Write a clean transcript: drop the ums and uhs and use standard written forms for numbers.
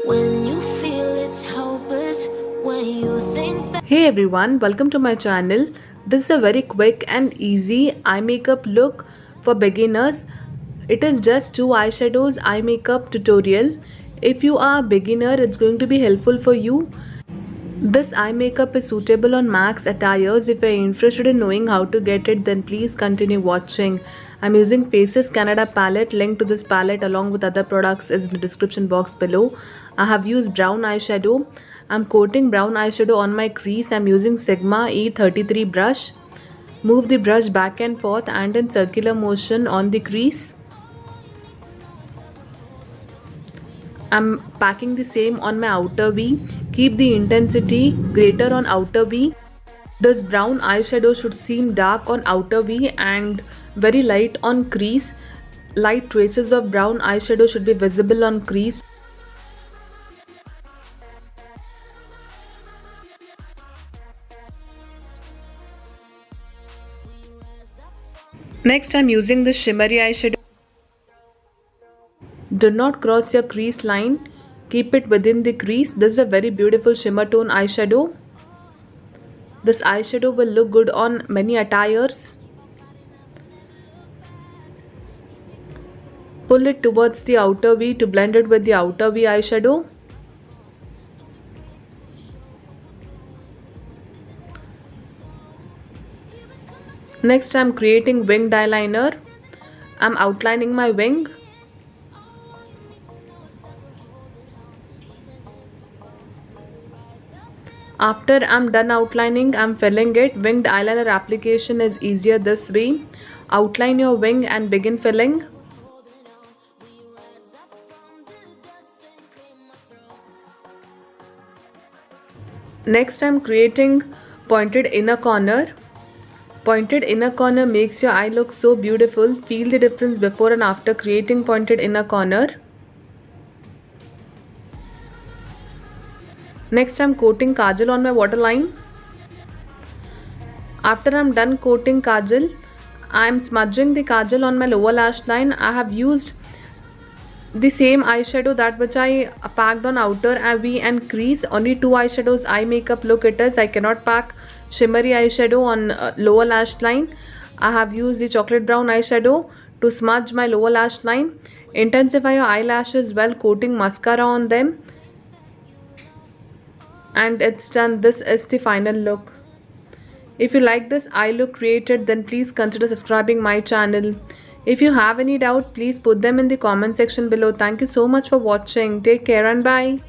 When you feel it's hopeless, when you think that. Hey everyone, welcome to my channel. This is a very quick and easy eye makeup look for beginners. It is just 2 eyeshadows eye makeup tutorial. If you are a beginner, it's going to be helpful for you. This eye makeup is suitable on max attires. If you're interested in knowing how to get it, then please continue watching. I'm using Faces Canada palette. Link to this palette along with other products is in the description box below. I have used brown eyeshadow. I'm coating brown eyeshadow on my crease. I'm using Sigma E33 brush. Move the brush back and forth and in circular motion on the crease. I'm packing the same on my outer V. Keep the intensity greater on outer V. This brown eyeshadow should seem dark on outer V and very light on crease. Light traces of brown eyeshadow should be visible on crease. Next, I'm using the shimmery eyeshadow. Do not cross your crease line. Keep it within the crease. This is a very beautiful shimmer tone eyeshadow. This eyeshadow will look good on many attires. Pull it towards the outer V to blend it with the outer V eyeshadow. Next, I'm creating winged eyeliner. I'm outlining my wing. After I'm done outlining, I'm filling it. Winged eyeliner application is easier this way. Outline your wing and begin filling. Next, I'm creating pointed inner corner. Pointed inner corner makes your eye look so beautiful. Feel the difference before and after creating pointed inner corner. Next, I'm coating kajal on my waterline. After I'm done coating kajal, I'm smudging the kajal on my lower lash line. I have used the same eyeshadow that which I packed on outer V and crease. Only 2 eyeshadows eye makeup look it is. I cannot pack shimmery eyeshadow on lower lash line. I have used the chocolate brown eyeshadow to smudge my lower lash line. Intensify your eyelashes while coating mascara on them. And it's done. This is the final look. If you like this eye look created, then please consider subscribing my channel. If you have any doubt, please put them in the comment section below. Thank you so much for watching. Take care and bye.